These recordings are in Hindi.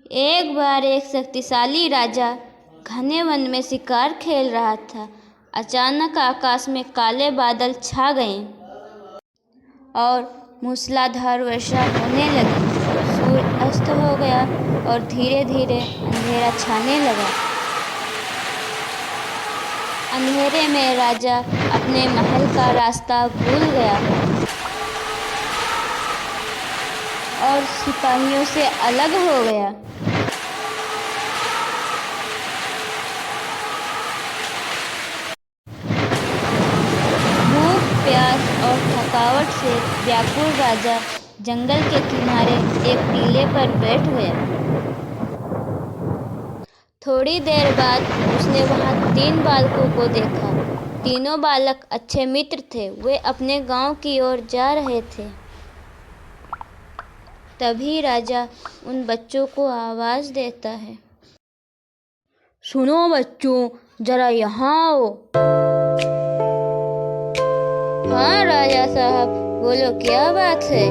एक बार एक शक्तिशाली राजा घने वन में शिकार खेल रहा था। अचानक आकाश में काले बादल छा गए और मूसलाधार वर्षा होने लगी। सूर्य अस्त हो गया और धीरे धीरे अंधेरा छाने लगा। अंधेरे में राजा अपने महल का रास्ता भूल गया और सिपाहियों से अलग हो गया। भूख, प्यास और थकावट से व्याकुल राजा जंगल के किनारे एक टीले पर बैठ गया। थोड़ी देर बाद उसने वहां 3 बालकों को देखा। तीनों बालक अच्छे मित्र थे। वे अपने गांव की ओर जा रहे थे। तभी राजा उन बच्चों को आवाज देता है, सुनो बच्चों, जरा यहाँ आओ। हाँ राजा साहब, बोलो क्या बात है।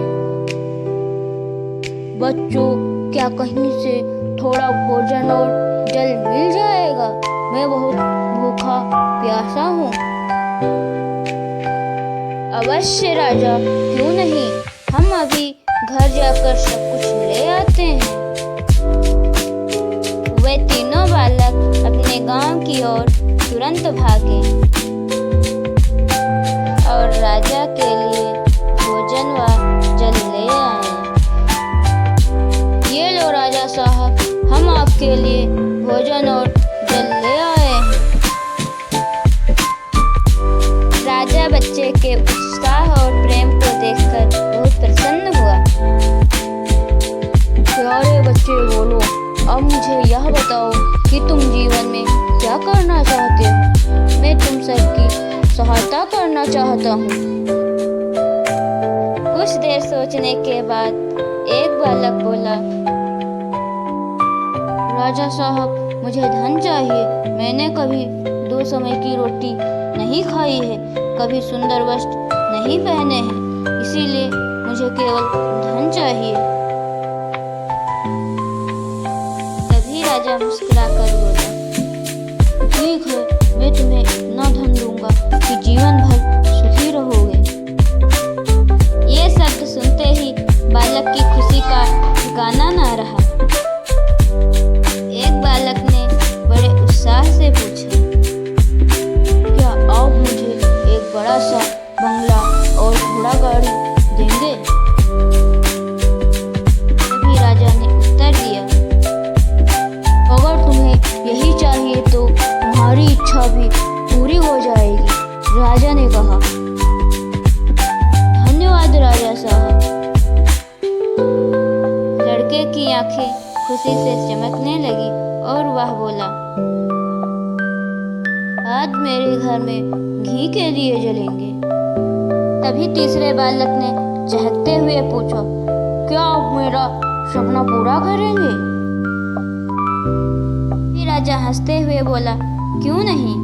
बच्चों, क्या कहीं से थोड़ा भोजन और जल मिल जाएगा? मैं बहुत भूखा प्यासा हूँ। अवश्य राजा, क्यों नहीं, हम अभी घर जाकर सब कुछ ले आते हैं। वे तीनों बालक अपने गांव की ओर तुरंत भागे और राजा के लिए भोजन व जल ले आए। ये लो राजा साहब, हम आपके लिए भोजन और जल ले आए हैं। राजा बच्चे के उत्साह और प्रेम को देखकर बहुत प्रसन्न हुआ। प्यारे बच्चे, बोलो, अब मुझे यह बताओ कि तुम जीवन में क्या करना चाहते हो? मैं तुम सबकी सहायता करना चाहता हूँ। कुछ देर सोचने के बाद एक बालक बोला, राजा साहब, मुझे धन चाहिए। मैंने कभी 2 समय की रोटी नहीं खाई है, कभी सुंदर वस्त्र नहीं पहने हैं, इसीलिए मुझे केवल धन चाहिए। तभी राजा मुस्कुराकर बोला, ठीक है, मैं तुम्हें इतना धन दूंगा कि जीवन भर सुखी रहोगे। ये शब्द सुनते ही बालक की खुशी का ठिकाना न रहा। एक बालक ने बड़े उत्साह से पूछा, क्या आप मुझे एक बड़ा सा बंगला और घोड़ा गाड़ी देंगे? तभी राजा ने उत्तर दिया, अगर तुम्हें यही चाहिए तो तुम्हारी इच्छा भी पूरी हो जाएगी। राजा ने कहा, धन्यवाद राजा साहब। लड़के की आंखें खुशी से चमकने लगी और वह बोला, आज मेरे घर में घी के दिए जलेंगे। तभी तीसरे बालक ने चहकते हुए पूछा, क्या आप मेरा सपना पूरा करेंगे? फिर राजा हंसते हुए बोला, क्यों नहीं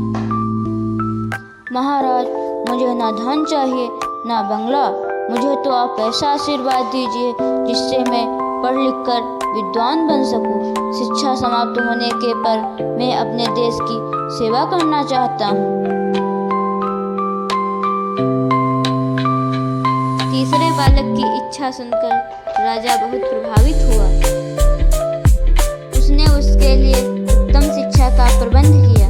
महाराज, मुझे ना धन चाहिए ना बंगला, मुझे तो आप ऐसा आशीर्वाद दीजिए जिससे मैं पढ़ लिख कर विद्वान बन सकूं। शिक्षा समाप्त होने के पर मैं अपने देश की सेवा करना चाहता हूँ। तीसरे बालक की इच्छा सुनकर राजा बहुत प्रभावित हुआ। उसने उसके लिए उत्तम शिक्षा का प्रबंध किया।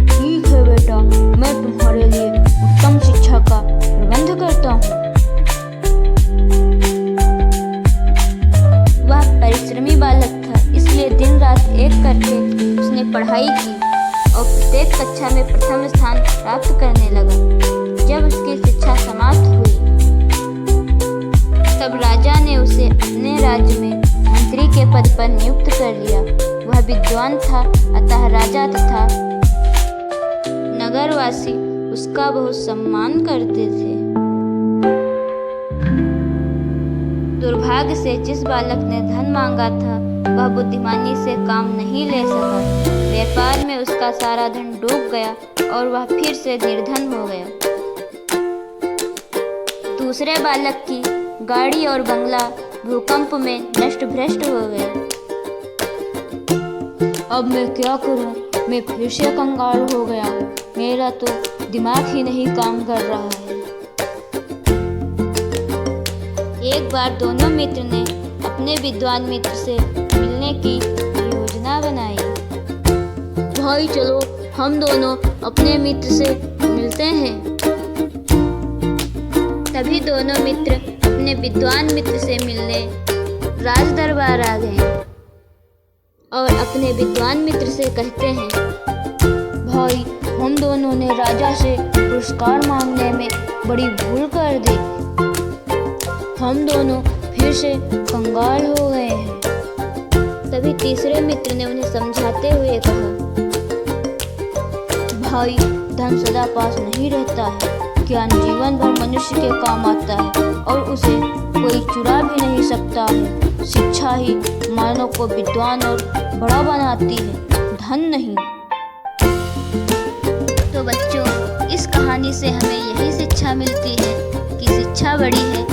ठीक है बेटा, मैं तुम्हारे लिए उत्तम शिक्षा का प्रबंध करता हूँ। वह परिश्रमी बालक था, इसलिए दिन रात एक करके उसने पढ़ाई की और प्रत्येक कक्षा में प्रथम स्थान प्राप्त करने लगा। जब उसकी शिक्षा समाप्त हुई तब राजा ने उसे अपने राज्य में मंत्री के पद पर नियुक्त कर लिया। वह विद्वान था, अतः राजा तथा नगरवासी उसका बहुत सम्मान करते थे। दुर्भाग्य से जिस बालक ने धन मांगा था वह बुद्धिमानी से काम नहीं ले सका। व्यापार में उसका सारा धन डूब गया और वह फिर से निर्धन हो गया। दूसरे बालक की गाड़ी और बंगला भूकंप में नष्ट भ्रष्ट हो गया। अब मैं क्या करूं? मैं फिर से कंगाल हो गया। मेरा तो दिमाग ही नहीं काम कर रहा है। एक बार दोनों मित्र ने अपने विद्वान मित्र से मिलने की योजना बनाई। भाई चलो हम दोनों अपने मित्र से मिलते हैं। तभी दोनों मित्र अपने विद्वान मित्र से मिलने राज दरबार आ गए और अपने विद्वान मित्र से कहते हैं, भाई हम दोनों ने राजा से पुरस्कार मांगने में बड़ी भूल कर दी। हम दोनों फिर से कंगाल हो गए हैं। तभी तीसरे मित्र ने उन्हें समझाते हुए कहा, भाई धन सदा पास नहीं रहता है। ज्ञान जीवन भर मनुष्य के काम आता है और उसे कोई चुरा भी नहीं सकता है। शिक्षा ही मानव को विद्वान और बड़ा बनाती है, धन नहीं। तो बच्चों, इस कहानी से हमें यही शिक्षा मिलती है कि शिक्षा बड़ी है